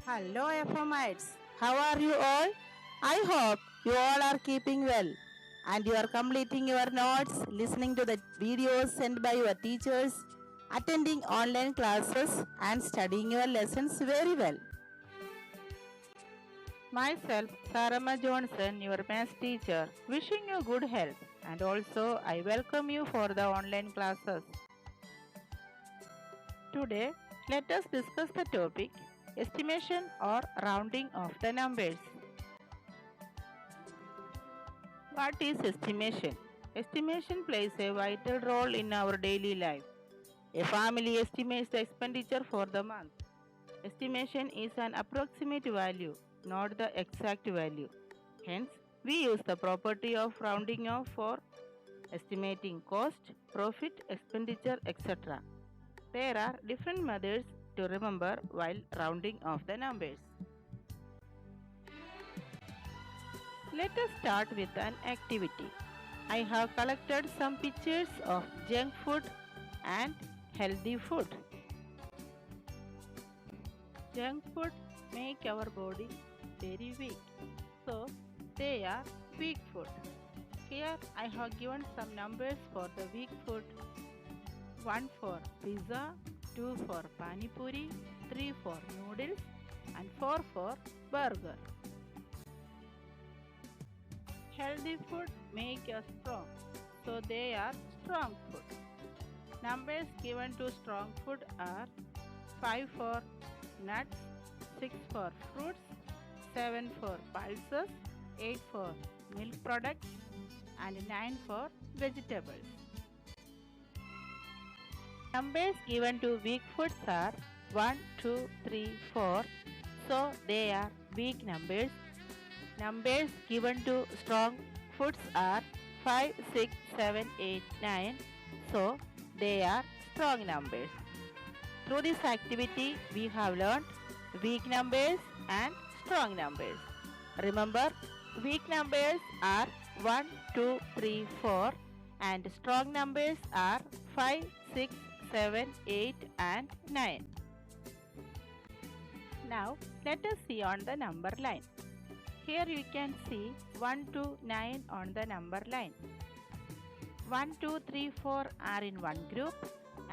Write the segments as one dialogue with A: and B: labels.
A: Hello, FMites. How are you all? I hope you all are keeping well and you are completing your notes, listening to the videos sent by your teachers, attending online classes, and studying your lessons very well. Myself, Sarama Johnson, your math teacher, wishing you good health, and also I welcome you for the online classes. Today, let us discuss the topic estimation or rounding of the numbers. What is estimation? Estimation plays a vital role in our daily life. A family estimates the expenditure for the month. Estimation is an approximate value, not the exact value. Hence, we use the property of rounding off for estimating cost, profit, expenditure, etc. There are different methods to remember while rounding off the numbers. Let us start with an activity. I have collected some pictures of junk food and healthy food. Junk food make our body very weak, so they are weak food. Here I have given some numbers for the weak food. 1 for pizza, 2 for pani puri, 3 for noodles and 4 for burger. Healthy food make us strong, so they are strong food. Numbers given to strong food are 5 for nuts, 6 for fruits, 7 for pulses, 8 for milk products and 9 for vegetables. Numbers given to weak foods are 1, 2, 3, 4, so they are weak numbers. Numbers given to strong foods are 5, 6, 7, 8, 9, so they are strong numbers. Through this activity, we have learned weak numbers and strong numbers. Remember, weak numbers are 1, 2, 3, 4 and strong numbers are 5, 6, 7, 8 and 9. Now, let us see on the number line. Here you can see 1 to 9 on the number line. 1, 2, 3, 4 are in one group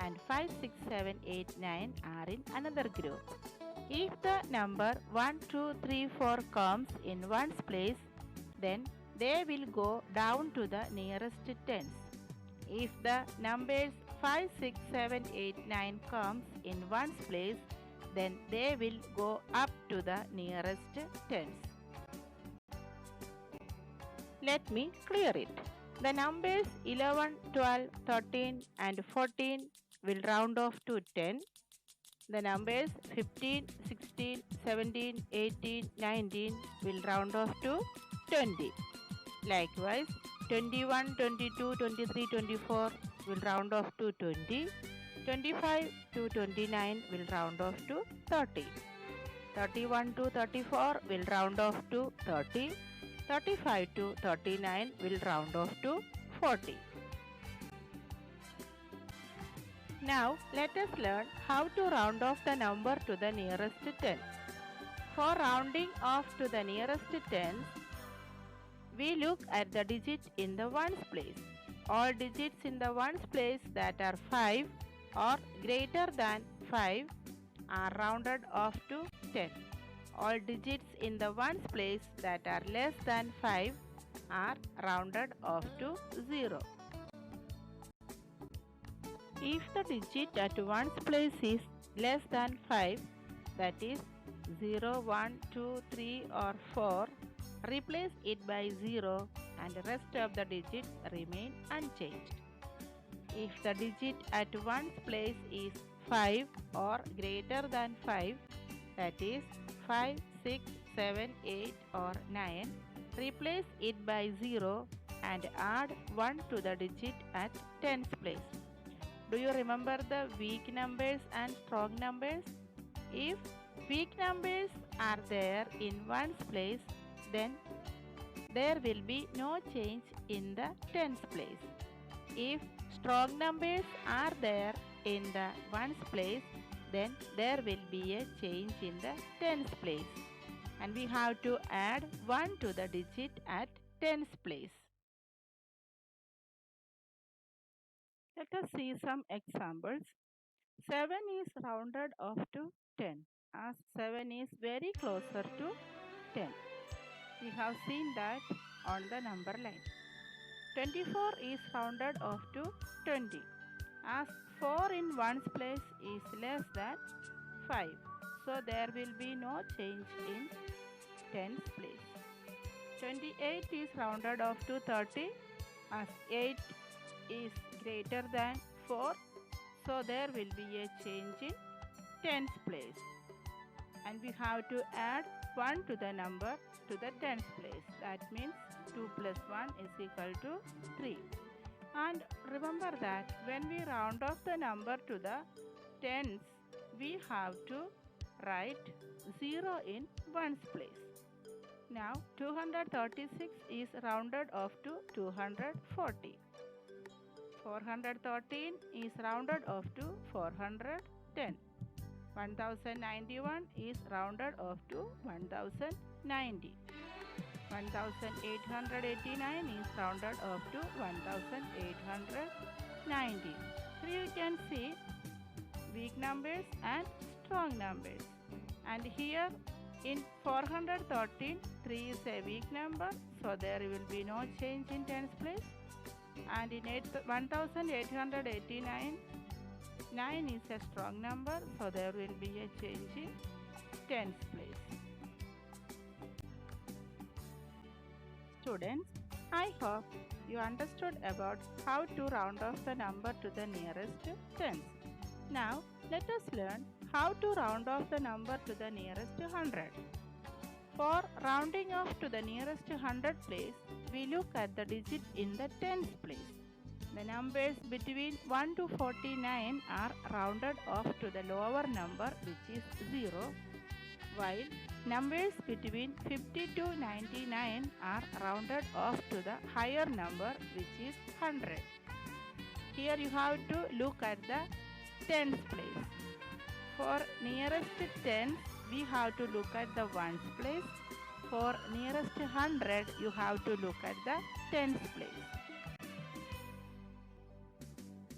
A: and 5, 6, 7, 8, 9 are in another group. If the number 1, 2, 3, 4 comes in one's place, then they will go down to the nearest tens. If the numbers 5, 6, 7, 8, 9 comes in one's place, then they will go up to the nearest tens. Let me clear it. The numbers 11, 12, 13 and 14 will round off to 10. The numbers 15, 16, 17, 18, 19 will round off to 20. Likewise, 21, 22, 23, 24 will round off to 20. 25 to 29 will round off to 30. 31 to 34 will round off to 30. 35 to 39 will round off to 40. Now let us learn how to round off the number to the nearest 10. For rounding off to the nearest tens, we look at the digit in the ones place. All digits in the ones place that are 5 or greater than 5 are rounded off to 10. All digits in the ones place that are less than 5 are rounded off to 0. If the digit at ones place is less than 5, that is 0, 1, 2, 3 or 4, replace it by 0 and the rest of the digits remain unchanged. If the digit at ones place is 5 or greater than 5, that is 5, 6, 7, 8 or 9, replace it by 0 and add 1 to the digit at tens place. Do you remember the weak numbers and strong numbers? If weak numbers are there in ones place, then there will be no change in the tens place. If strong numbers are there in the ones place, then there will be a change in the tens place. And we have to add 1 to the digit at tens place. Let us see some examples. 7 is rounded off to 10 as 7 is very closer to 10. We have seen that on the number line. 24 is rounded off to 20 as 4 in ones place is less than 5. So there will be no change in tens place. 28 is rounded off to 30 as 8 is greater than 4. So there will be a change in tens place. And we have to add 1 to the number to the tens place. That means 2 plus 1 is equal to 3. And remember that when we round off the number to the tens, we have to write 0 in ones place. Now 236 is rounded off to 240. 413 is rounded off to 410. 1091 is rounded off to 1090. 1889 is rounded off to 1890. Here you can see weak numbers and strong numbers. And here in 413, 3 is a weak number, so there will be no change in tens place. And in 1889, 9 is a strong number, so there will be a change in tens place. Students, I hope you understood about how to round off the number to the nearest tens. Now, let us learn how to round off the number to the nearest 100. For rounding off to the nearest 100 place, we look at the digit in the tens place. The numbers between 1 to 49 are rounded off to the lower number, which is 0, while numbers between 50 to 99 are rounded off to the higher number, which is 100. Here you have to look at the tens place. For nearest tens, we have to look at the ones place. For nearest 100, you have to look at the tens place.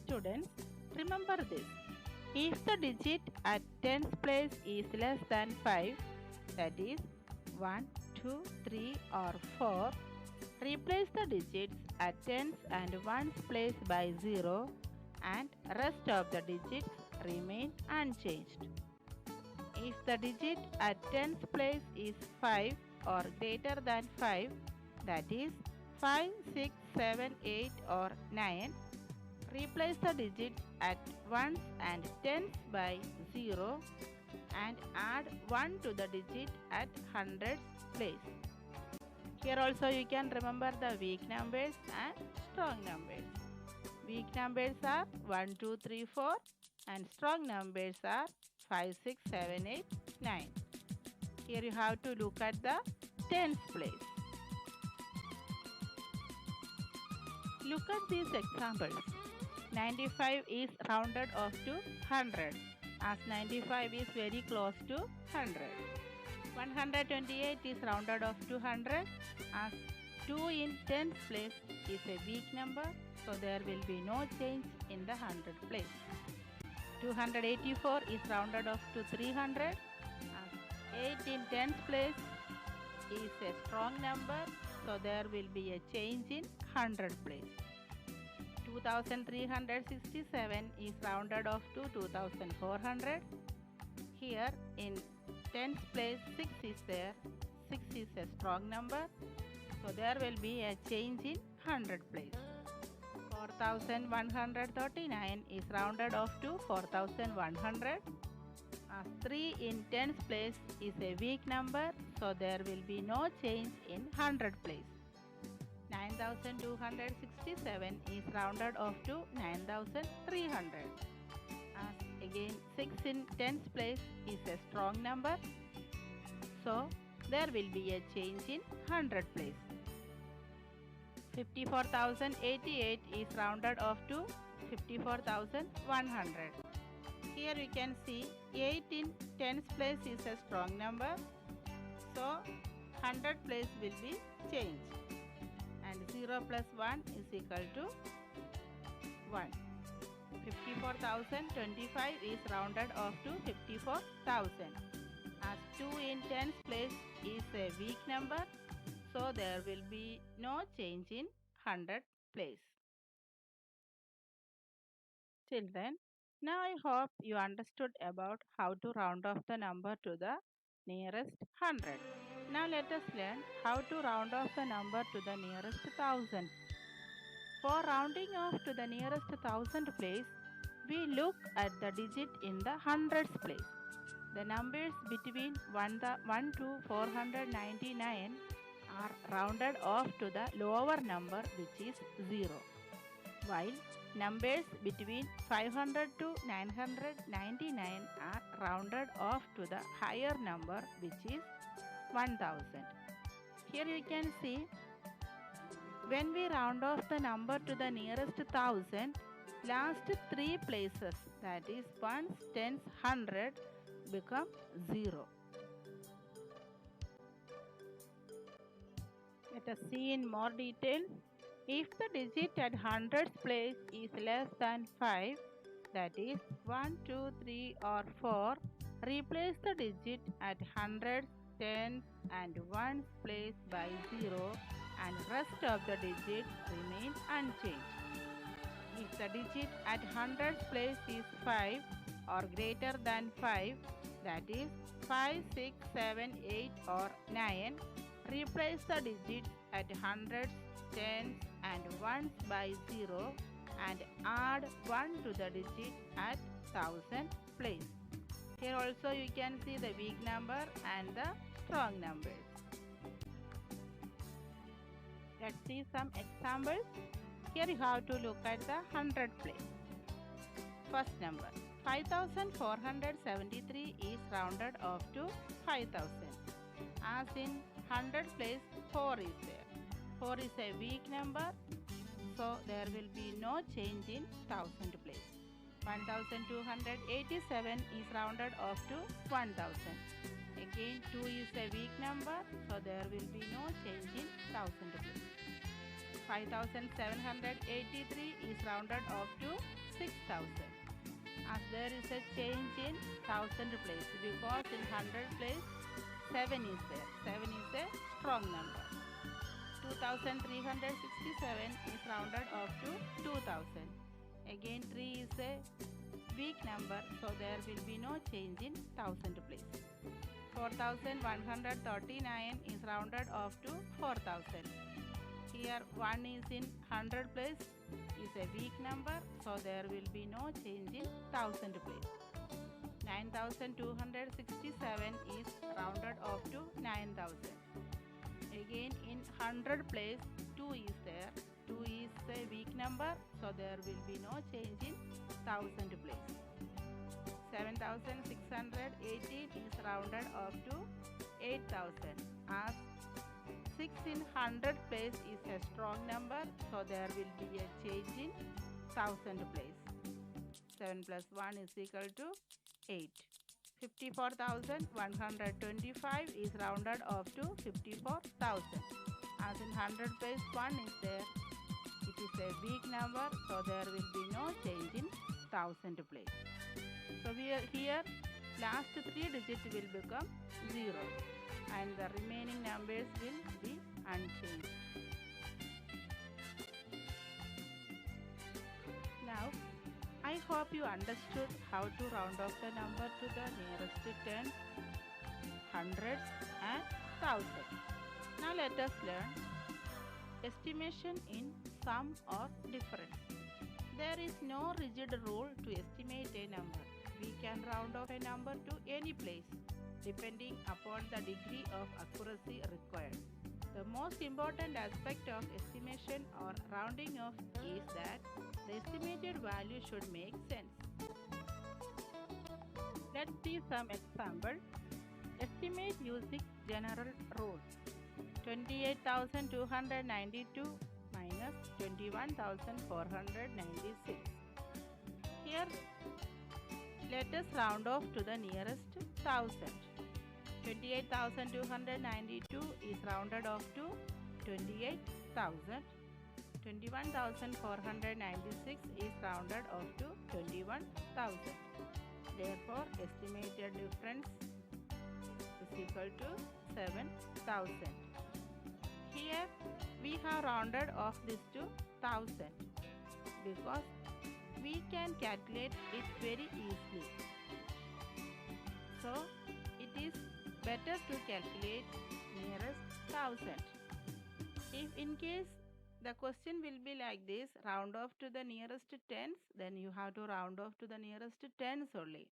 A: Students, remember this. If the digit at tens place is less than 5, that is 1, 2, 3 or 4, replace the digits at tens and ones place by 0 and rest of the digits remain unchanged. If the digit at tens place is 5 or greater than 5, that is 5, 6, 7, 8 or 9, replace the digits at ones and tens by 0 and add 1 to the digit at hundreds place. Here also you can remember the weak numbers and strong numbers. Weak numbers are 1, 2, 3, 4 and strong numbers are 5, 6, 7, 8, 9. Here you have to look at the tens place. Look at these examples. 95 is rounded off to 100 as 95 is very close to 100. 128 is rounded off to 100 as 2 in tens place is a weak number, so there will be no change in the 100 place. 284 is rounded off to 300 as 8 in tens place is a strong number, so there will be a change in 100 place. 2367 is rounded off to 2400. Here in tens place 6 is there. 6 is a strong number, so there will be a change in 100 place. 4139 is rounded off to 4100. 3 in tens place is a weak number, so there will be no change in 100 place. 9267 is rounded off to 9300. Again 6 in tens place is a strong number, so there will be a change in 100 place. 54,088 is rounded off to 54,100. Here we can see 8 in tens place is a strong number. So 100 place will be changed. And 0 plus 1 is equal to 1. 54,025 is rounded off to 54,000. As 2 in tens place is a weak number, so there will be no change in 100 place. Children, now I hope you understood about how to round off the number to the nearest 100. Now let us learn how to round off the number to the nearest 1000. For rounding off to the nearest 1000 place, we look at the digit in the hundreds place. The numbers between 1 to 499 are rounded off to the lower number, which is 0, while numbers between 500 to 999 are rounded off to the higher number, which is 1000. Here you can see, when we round off the number to the nearest 1000, last 3 places, that is ones, tens, 100, become 0. Let us see in more detail. If the digit at hundreds place is less than 5, that is 1, 2, 3 or 4, replace the digit at hundreds, tens and ones place by 0 and rest of the digits remain unchanged. If the digit at hundreds place is 5 or greater than 5, that is 5, 6, 7, 8 or 9, replace the digits at hundreds, tens and ones by 0 and add 1 to the digit at 1000 place. Here also you can see the weak number and the strong numbers. Let's see some examples. Here you have to look at the 100 place. First number, 5473 is rounded off to 5000. As in 100 place, 4 is there. 4 is a weak number, so there will be no change in 1000 place. 1287 is rounded off to 1000. Again 2 is a weak number, so there will be no change in 1000 place. 5783 is rounded off to 6000. As there is a change in 1000 place, because in 100 place 7 is there. 7 is a strong number. 2367 is rounded off to 2000. Again 3 is a weak number, so there will be no change in 1000 place. 4139 is rounded off to 4000. Here 1 is in 100 place is a weak number, so there will be no change in 1000 place. 9267 is rounded off to 9000. Again in 100 place 2 is there. 2 is a weak number, so there will be no change in 1000 place. 7618 is rounded off to 8000. As 6 in 100 place is a strong number, so there will be a change in 1000 place. 7 plus 1 is equal to 8. 54,125 is rounded off to 54,000. As in 100 place 1 is there. It is a weak number, so there will be no change in 1000 place. So here last 3 digits will become 0 and the remaining numbers will be unchanged. Now I hope you understood how to round off the number to the nearest tens, hundreds and thousands. Now let us learn estimation in sum or difference. There is no rigid rule to estimate a number. We can round off a number to any place depending upon the degree of accuracy required. The most important aspect of estimation or rounding off is that the estimated value should make sense. Let's see some examples. Estimate using general rule. 28,292 minus 21,496. Here Let us round off to the nearest thousand. 28,292 is rounded off to 28,000. 21,496 is rounded off to 21,000. Therefore, estimated difference is equal to 7,000. Here we have rounded off this to 1000 because we can calculate it very easily. So, it is better to calculate nearest 1000. If in case the question will be like this, round off to the nearest tens, then you have to round off to the nearest tens only.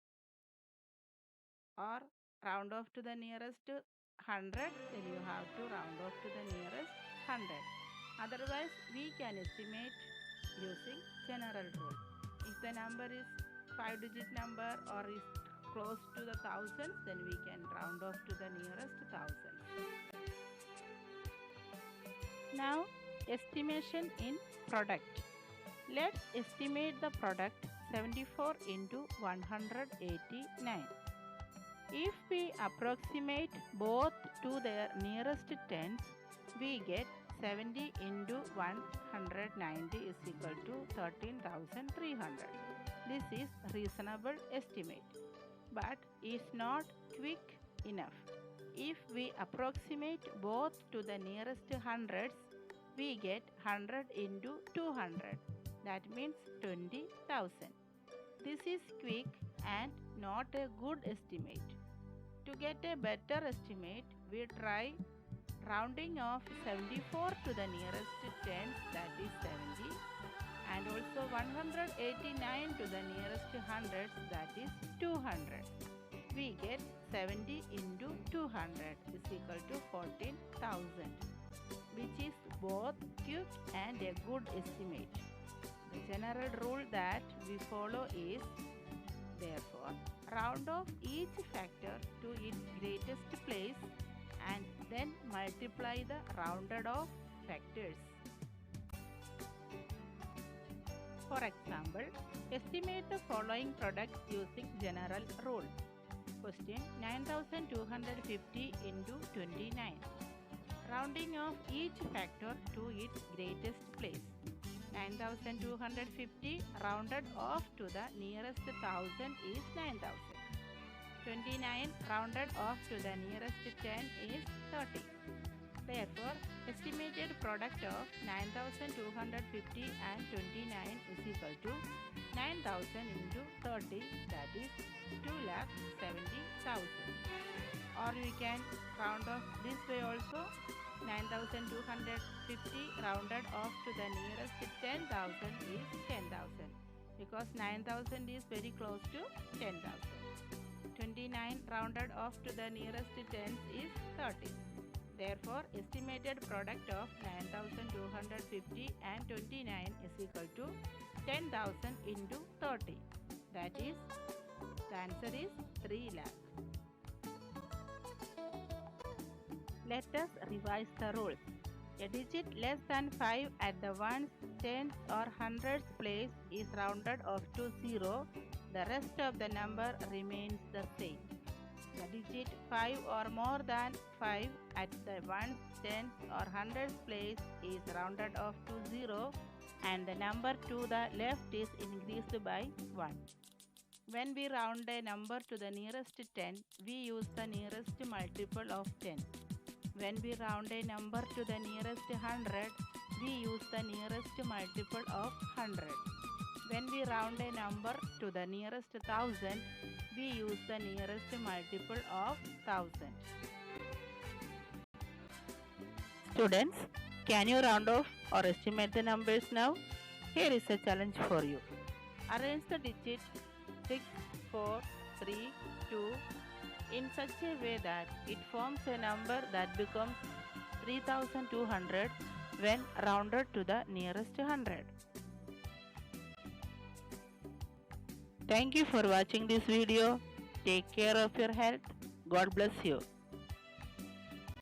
A: Or round off to the nearest 100, then you have to round off to the nearest 100. Otherwise, we can estimate using general rule. If the number is 5-digit number or is close to the thousands, then we can round off to the nearest thousands. Now, estimation in product. Let's estimate the product 74 into 189. If we approximate both to their nearest tens, we get 70 into 190 is equal to 13,300. This is reasonable estimate, but is not quick enough. If we approximate both to the nearest hundreds, we get 100 into 200. That means 20,000. This is quick and not a good estimate. To get a better estimate, we try rounding off 74 to the nearest tens, that is 70, and also 189 to the nearest hundreds, that is 200. We get 70 into 200 is equal to 14,000, which is both quick and a good estimate. The general rule that we follow is, therefore, round off each factor to its greatest place and then multiply the rounded off factors. For example, estimate the following products using general rule. Question 9,250 into 29. Rounding off each factor to its greatest place. 9,250 rounded off to the nearest thousand is 9,000. 29 rounded off to the nearest 10 is 30. Therefore, estimated product of 9,250 and 29 is equal to 9,000 into 30, that is 2,70,000. Or we can round off this way also. 9,250 rounded off to the nearest 10,000 is 10,000 because 9,000 is very close to 10,000. 29 rounded off to the nearest tens is 30. Therefore, estimated product of 9,250 and 29 is equal to 10,000 into 30. That is, the answer is 3 lakh. Let us revise the rules. A digit less than 5 at the ones, tens or hundreds place is rounded off to 0. The rest of the number remains the same. The digit 5 or more than 5 at the ones, tens or hundreds place is rounded off to 0 and the number to the left is increased by 1. When we round a number to the nearest 10, we use the nearest multiple of 10. When we round a number to the nearest 100, we use the nearest multiple of 100. When we round a number to the nearest 1000, we use the nearest multiple of 1000. Students, can you round off or estimate the numbers now? Here is a challenge for you. Arrange the digit 6, 4, 3, 2 in such a way that it forms a number that becomes 3200 when rounded to the nearest 100. Thank you for watching this video. Take care of your health. God bless you.